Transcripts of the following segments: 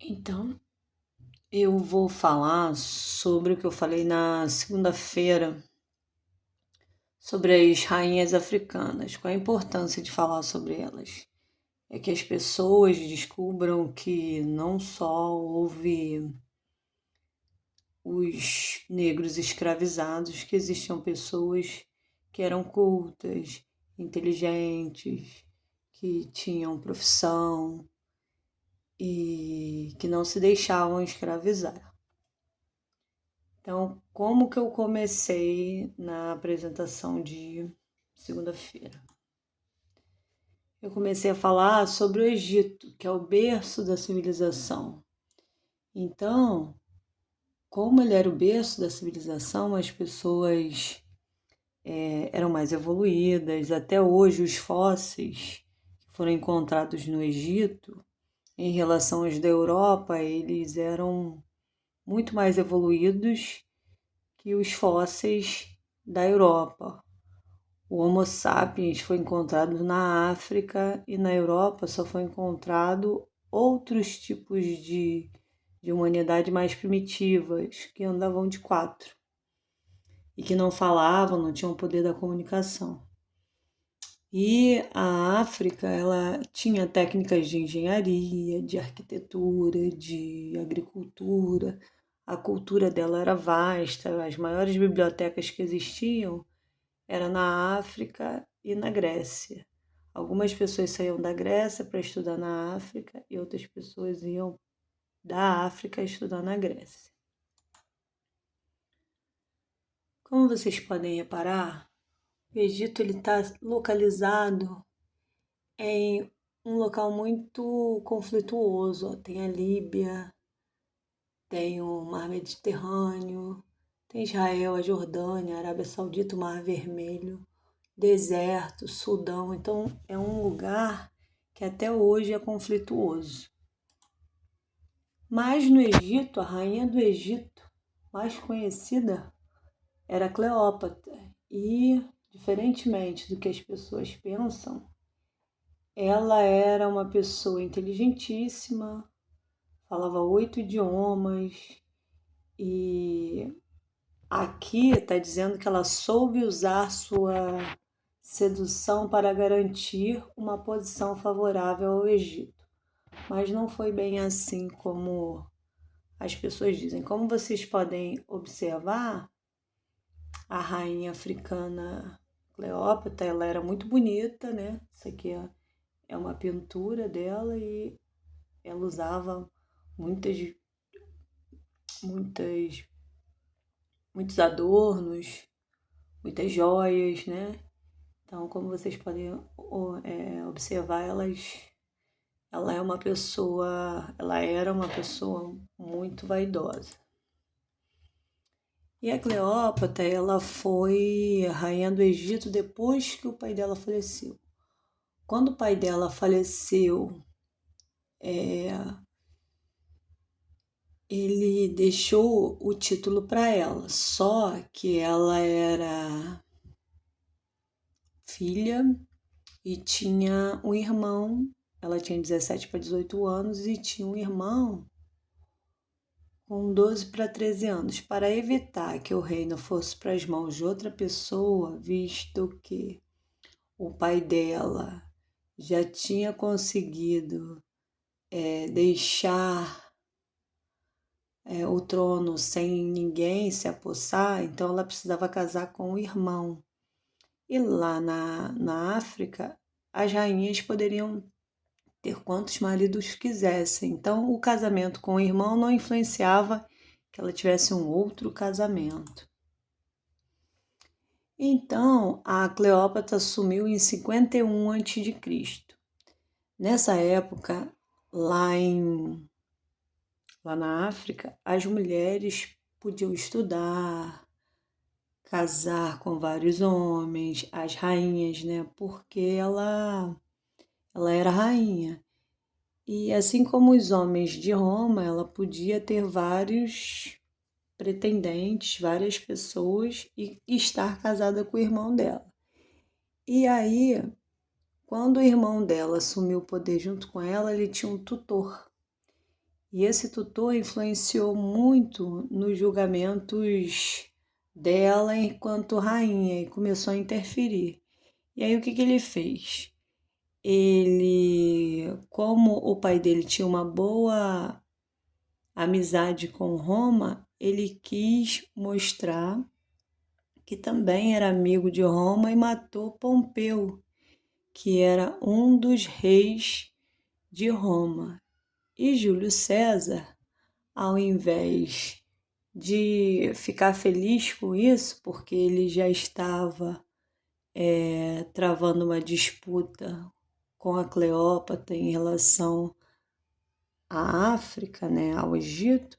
Então, eu vou falar sobre o que eu falei na segunda-feira sobre as rainhas africanas. Qual a importância de falar sobre elas? É que as pessoas descubram que não só houve os negros escravizados, que existiam pessoas que eram cultas, inteligentes, que tinham profissão e que não se deixavam escravizar. Então, como que eu comecei na apresentação de segunda-feira? Eu comecei a falar sobre o Egito, que é o berço da civilização. Então, como ele era o berço da civilização, as pessoas eram mais evoluídas. Até hoje, os fósseis que foram encontrados no Egito, em relação aos da Europa, eles eram muito mais evoluídos que os fósseis da Europa. O Homo sapiens foi encontrado na África e na Europa só foi encontrado outros tipos de humanidade mais primitivas, que andavam de quatro e que não falavam, não tinham o poder da comunicação. E a África, ela tinha técnicas de engenharia, de arquitetura, de agricultura. A cultura dela era vasta, as maiores bibliotecas que existiam era na África e na Grécia. Algumas pessoas saíam da Grécia para estudar na África e outras pessoas iam da África estudar na Grécia. Como vocês podem reparar, o Egito está localizado em um local muito conflituoso. Tem a Líbia, tem o Mar Mediterrâneo, tem Israel, a Jordânia, a Arábia Saudita, o Mar Vermelho, deserto, Sudão. Então é um lugar que até hoje é conflituoso. Mas no Egito, a rainha do Egito mais conhecida era Cleópatra. E, diferentemente do que as pessoas pensam, ela era uma pessoa inteligentíssima, falava 8 idiomas e aqui está dizendo que ela soube usar sua sedução para garantir uma posição favorável ao Egito. Mas não foi bem assim como as pessoas dizem. Como vocês podem observar, a rainha africana Cleópatra, ela era muito bonita, né? Isso aqui é uma pintura dela e ela usava muitas, muitos adornos, muitas joias, né? Então, como vocês podem observar, ela era uma pessoa muito vaidosa. E a Cleópatra, ela foi rainha do Egito depois que o pai dela faleceu. Quando o pai dela faleceu, ele deixou o título para ela, só que ela era filha e tinha um irmão. Ela tinha 17 para 18 anos e tinha um irmão com 12 para 13 anos. Para evitar que o reino fosse para as mãos de outra pessoa, visto que o pai dela já tinha conseguido deixar o trono sem ninguém se apossar, então ela precisava casar com o irmão. E lá na África, as rainhas poderiam ter quantos maridos quisessem. Então, o casamento com o irmão não influenciava que ela tivesse um outro casamento. Então, a Cleópatra assumiu em 51 a.C. Nessa época, lá na África, as mulheres podiam estudar, casar com vários homens, as rainhas, né? Porque ela era rainha. E assim como os homens de Roma, ela podia ter vários pretendentes, várias pessoas e estar casada com o irmão dela. E aí, quando o irmão dela assumiu o poder junto com ela, ele tinha um tutor. E esse tutor influenciou muito nos julgamentos dela enquanto rainha e começou a interferir. E aí o que ele fez? Ele, como o pai dele tinha uma boa amizade com Roma, ele quis mostrar que também era amigo de Roma e matou Pompeu, que era um dos reis de Roma. E Júlio César, ao invés de ficar feliz com isso, porque ele já estava travando uma disputa com a Cleópatra em relação à África, né, ao Egito,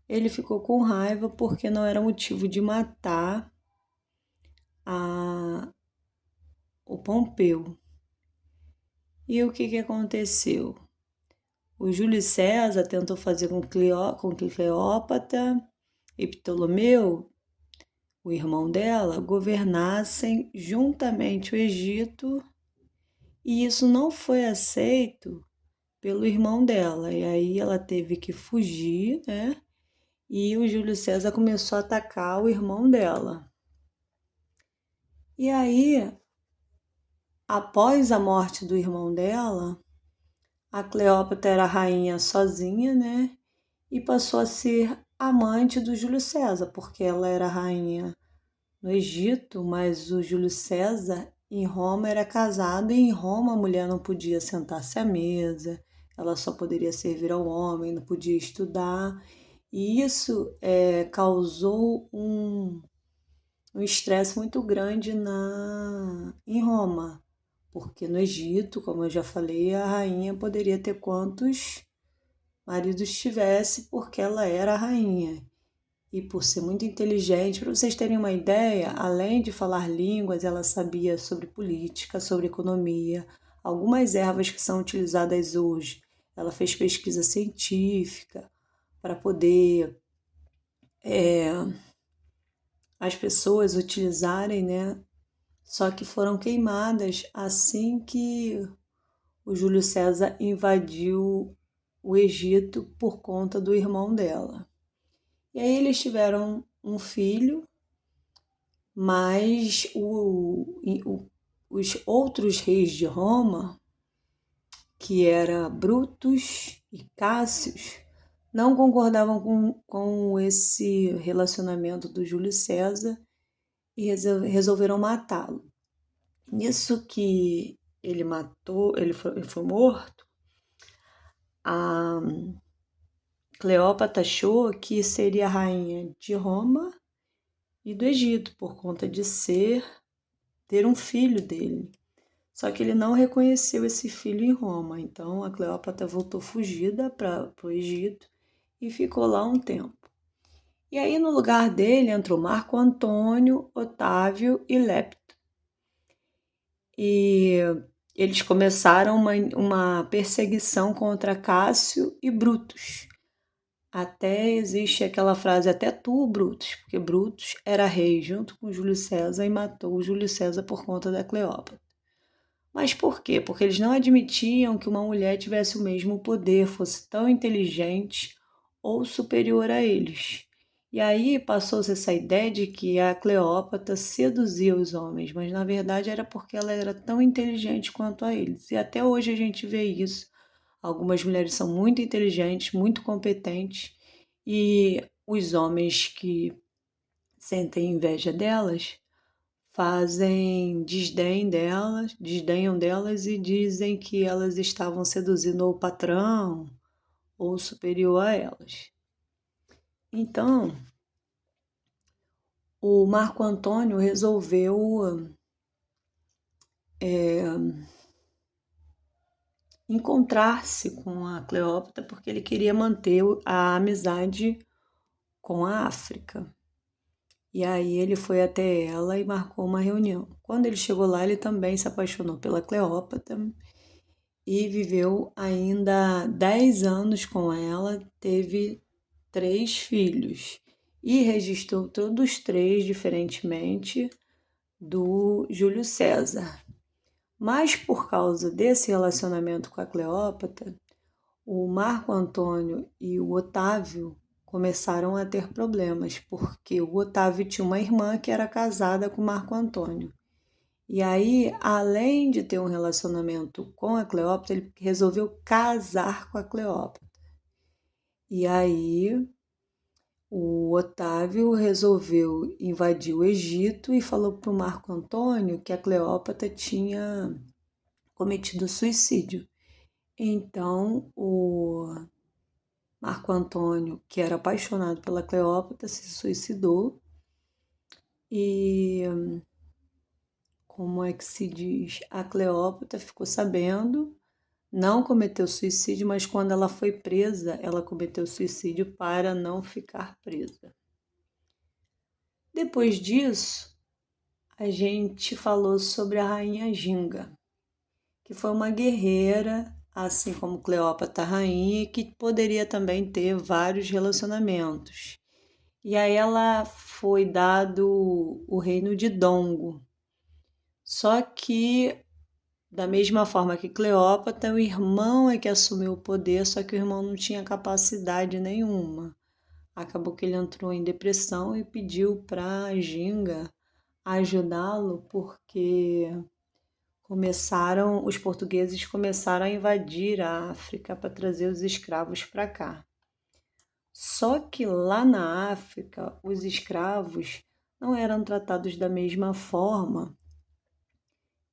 ele ficou com raiva porque não era motivo de matar o Pompeu. E o que aconteceu? O Júlio César tentou fazer com que Cleópatra e Ptolomeu, o irmão dela, governassem juntamente o Egito, e isso não foi aceito pelo irmão dela. E aí ela teve que fugir, né? E o Júlio César começou a atacar o irmão dela. E aí, após a morte do irmão dela, a Cleópatra era rainha sozinha, né? E passou a ser amante do Júlio César, porque ela era rainha no Egito, mas o Júlio César em Roma era casado, e em Roma a mulher não podia sentar-se à mesa, ela só poderia servir ao homem, não podia estudar. E isso causou um estresse muito grande em Roma, porque no Egito, como eu já falei, a rainha poderia ter quantos maridos tivesse, porque ela era a rainha. E por ser muito inteligente, para vocês terem uma ideia, além de falar línguas, ela sabia sobre política, sobre economia, algumas ervas que são utilizadas hoje. Ela fez pesquisa científica para poder as pessoas utilizarem, né? Só que foram queimadas assim que o Júlio César invadiu o Egito por conta do irmão dela. E aí eles tiveram um filho, mas os outros reis de Roma, que eram Brutus e Cássius, não concordavam com esse relacionamento do Júlio César e resolveram matá-lo. Nisso que ele foi morto, a Cleópatra achou que seria a rainha de Roma e do Egito, por conta de ter um filho dele. Só que ele não reconheceu esse filho em Roma, então a Cleópatra voltou fugida para o Egito e ficou lá um tempo. E aí no lugar dele entrou Marco Antônio, Otávio e Lepto. E eles começaram uma perseguição contra Cássio e Brutus. Até existe aquela frase, até tu, Brutus, porque Brutus era rei junto com Júlio César e matou o Júlio César por conta da Cleópatra. Mas por quê? Porque eles não admitiam que uma mulher tivesse o mesmo poder, fosse tão inteligente ou superior a eles. E aí passou-se essa ideia de que a Cleópatra seduzia os homens, mas na verdade era porque ela era tão inteligente quanto a eles. E até hoje a gente vê isso. Algumas mulheres são muito inteligentes, muito competentes, e os homens que sentem inveja delas desdenham delas e dizem que elas estavam seduzindo o patrão ou superior a elas. Então, o Marco Antônio resolveu encontrar-se com a Cleópatra porque ele queria manter a amizade com a África. E aí ele foi até ela e marcou uma reunião. Quando ele chegou lá, ele também se apaixonou pela Cleópatra e viveu ainda 10 anos com ela, teve 3 filhos e registrou todos os 3 diferentemente do Júlio César. Mas por causa desse relacionamento com a Cleópatra, o Marco Antônio e o Otávio começaram a ter problemas, porque o Otávio tinha uma irmã que era casada com o Marco Antônio. E aí, além de ter um relacionamento com a Cleópatra, ele resolveu casar com a Cleópatra. E aí, o Otávio resolveu invadir o Egito e falou para o Marco Antônio que a Cleópatra tinha cometido suicídio. Então, o Marco Antônio, que era apaixonado pela Cleópatra, se suicidou. E como é que se diz? A Cleópatra ficou sabendo, não cometeu suicídio, mas quando ela foi presa, ela cometeu suicídio para não ficar presa. Depois disso, a gente falou sobre a rainha Ginga, que foi uma guerreira, assim como Cleópatra rainha, que poderia também ter vários relacionamentos. E aí ela foi dado o reino de Dongo. Só que, da mesma forma que Cleópatra, o irmão é que assumiu o poder, só que o irmão não tinha capacidade nenhuma. Acabou que ele entrou em depressão e pediu para Ginga ajudá-lo, porque os portugueses começaram a invadir a África para trazer os escravos para cá. Só que lá na África, os escravos não eram tratados da mesma forma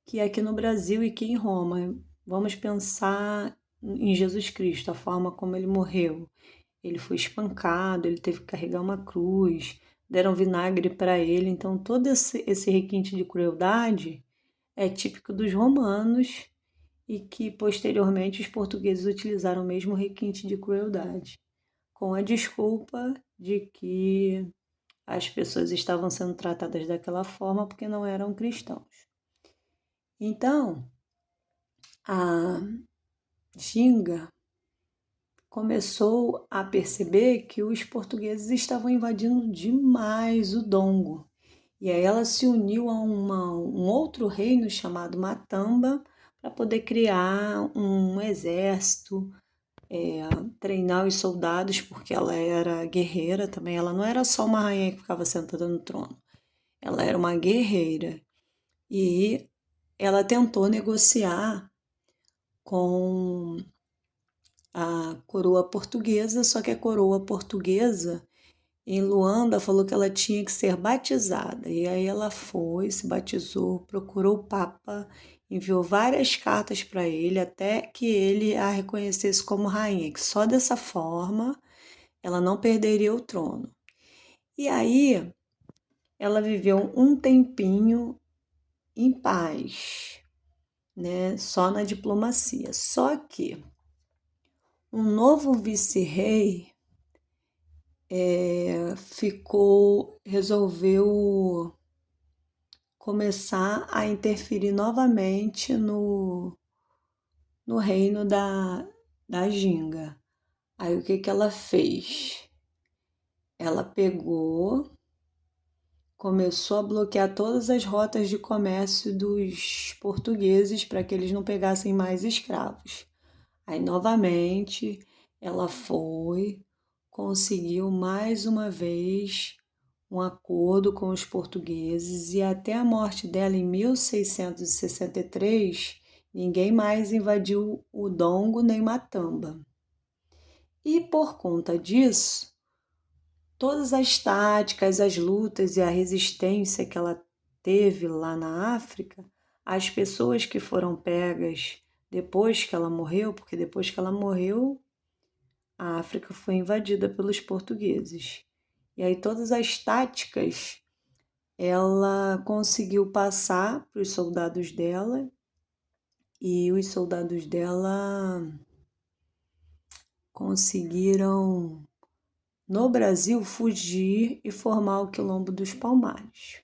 que aqui no Brasil e que em Roma. Vamos pensar em Jesus Cristo, a forma como ele morreu. Ele foi espancado, ele teve que carregar uma cruz, deram vinagre para ele. Então, todo esse requinte de crueldade é típico dos romanos e que posteriormente os portugueses utilizaram o mesmo requinte de crueldade, com a desculpa de que as pessoas estavam sendo tratadas daquela forma porque não eram cristãos. Então, a Ginga começou a perceber que os portugueses estavam invadindo demais o Dongo. E aí ela se uniu a um outro reino chamado Matamba para poder criar um exército, treinar os soldados, porque ela era guerreira também. Ela não era só uma rainha que ficava sentada no trono, ela era uma guerreira. E ela tentou negociar com a coroa portuguesa, só que a coroa portuguesa em Luanda falou que ela tinha que ser batizada. E aí ela foi, se batizou, procurou o Papa, enviou várias cartas para ele até que ele a reconhecesse como rainha, que só dessa forma ela não perderia o trono. E aí ela viveu um tempinho em paz, né? Só na diplomacia. Só que um novo vice-rei resolveu começar a interferir novamente no reino da Ginga. Aí o que ela fez? Ela começou a bloquear todas as rotas de comércio dos portugueses para que eles não pegassem mais escravos. Aí novamente ela conseguiu mais uma vez um acordo com os portugueses e até a morte dela em 1663, ninguém mais invadiu o Dongo nem Matamba. E por conta disso, todas as táticas, as lutas e a resistência que ela teve lá na África, as pessoas que foram pegas depois que ela morreu, porque depois que ela morreu, a África foi invadida pelos portugueses. E aí todas as táticas ela conseguiu passar para os soldados dela e os soldados dela conseguiram, no Brasil, fugir e formar o Quilombo dos Palmares.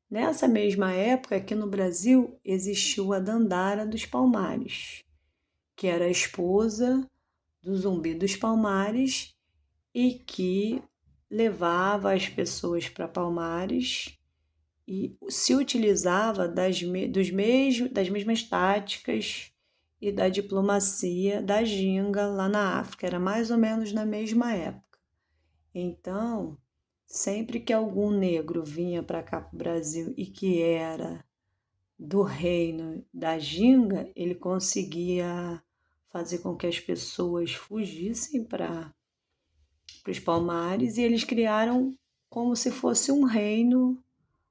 Nessa mesma época, aqui no Brasil, existiu a Dandara dos Palmares, que era a esposa do Zumbi dos Palmares e que levava as pessoas para Palmares e se utilizava das mesmas táticas e da diplomacia da ginga lá na África. Era mais ou menos na mesma época. Então, sempre que algum negro vinha para cá para o Brasil e que era do reino da ginga, ele conseguia fazer com que as pessoas fugissem para os Palmares e eles criaram como se fosse um reino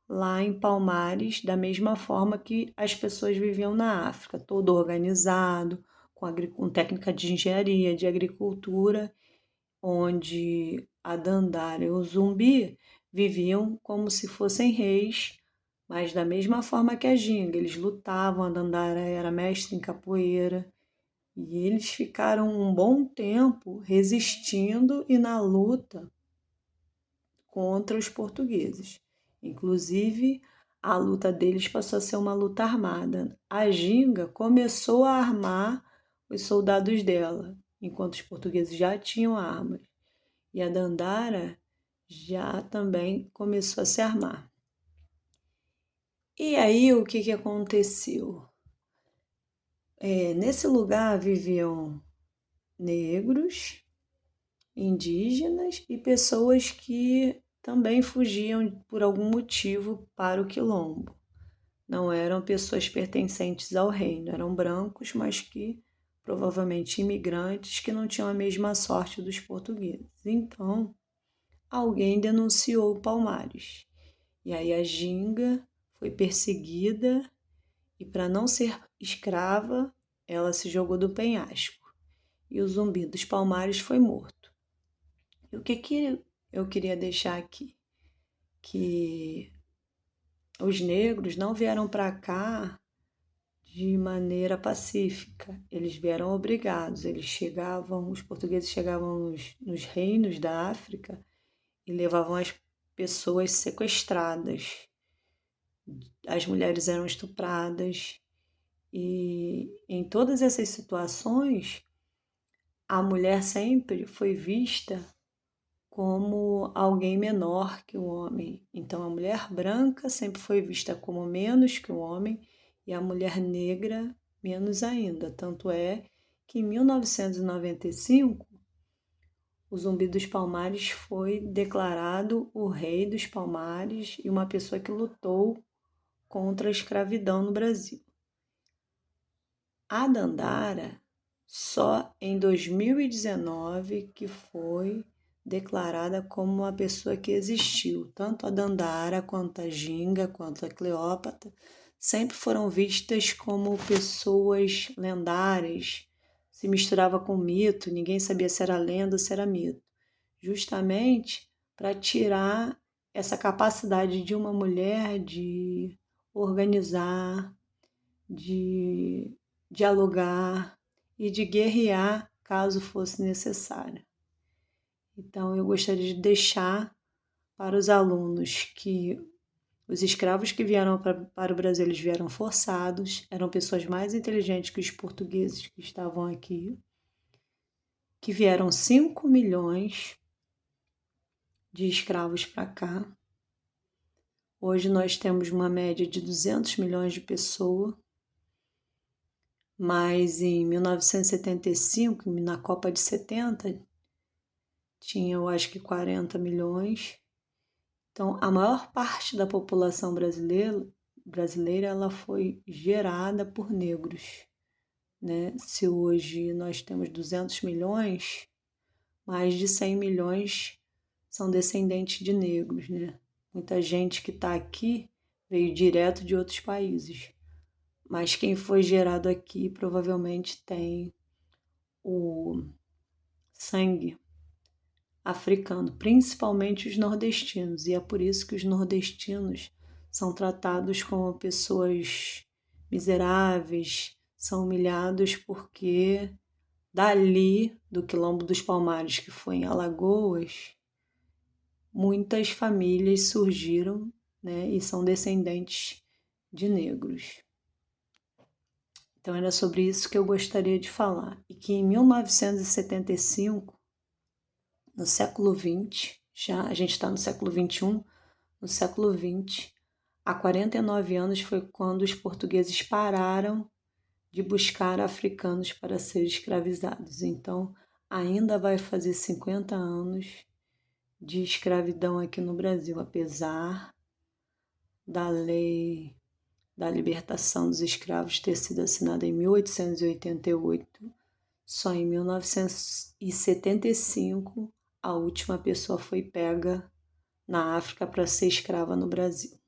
lá em Palmares, da mesma forma que as pessoas viviam na África, todo organizado, com técnica de engenharia, de agricultura, onde a Dandara e o Zumbi viviam como se fossem reis, mas da mesma forma que a ginga. Eles lutavam, a Dandara era mestre em capoeira, e eles ficaram um bom tempo resistindo e na luta contra os portugueses. Inclusive, a luta deles passou a ser uma luta armada. A ginga começou a armar os soldados dela, enquanto os portugueses já tinham armas. E a Dandara já também começou a se armar. E aí, o que aconteceu? Nesse lugar viviam negros, indígenas e pessoas que também fugiam por algum motivo para o quilombo. Não eram pessoas pertencentes ao reino, eram brancos, mas que provavelmente imigrantes que não tinham a mesma sorte dos portugueses. Então, alguém denunciou Palmares. E aí a ginga foi perseguida e, para não ser escrava, ela se jogou do penhasco. E o Zumbi dos Palmares foi morto. E o que eu queria deixar aqui? Que os negros não vieram para cá de maneira pacífica. Eles vieram obrigados. Os portugueses chegavam nos reinos da África e levavam as pessoas sequestradas. As mulheres eram estupradas. E em todas essas situações, a mulher sempre foi vista como alguém menor que o homem. Então, a mulher branca sempre foi vista como menos que o homem e a mulher negra menos ainda. Tanto é que em 1995, o Zumbi dos Palmares foi declarado o rei dos Palmares e uma pessoa que lutou contra a escravidão no Brasil. A Dandara, só em 2019 que foi declarada como uma pessoa que existiu. Tanto a Dandara, quanto a ginga, quanto a Cleópatra, sempre foram vistas como pessoas lendárias, se misturava com mito, ninguém sabia se era lenda ou se era mito. Justamente para tirar essa capacidade de uma mulher de organizar, de dialogar e de guerrear caso fosse necessário. Então, eu gostaria de deixar para os alunos que os escravos que vieram para o Brasil, eles vieram forçados, eram pessoas mais inteligentes que os portugueses que estavam aqui, que vieram 5 milhões de escravos para cá. Hoje nós temos uma média de 200 milhões de pessoas, mas em 1975, na Copa de 70, tinha, eu acho que 40 milhões. Então, a maior parte da população brasileira ela foi gerada por negros, né? Se hoje nós temos 200 milhões, mais de 100 milhões são descendentes de negros, né? Muita gente que está aqui veio direto de outros países, mas quem foi gerado aqui provavelmente tem o sangue africano, principalmente os nordestinos, e é por isso que os nordestinos são tratados como pessoas miseráveis, são humilhados porque dali, do Quilombo dos Palmares, que foi em Alagoas, muitas famílias surgiram, né, e são descendentes de negros. Então era sobre isso que eu gostaria de falar. E que em 1975, no século XX, já a gente está no século XXI, no século XX, há 49 anos foi quando os portugueses pararam de buscar africanos para serem escravizados. Então, ainda vai fazer 50 anos de escravidão aqui no Brasil, apesar da lei da libertação dos escravos ter sido assinada em 1888, só em 1975 a última pessoa foi pega na África para ser escrava no Brasil.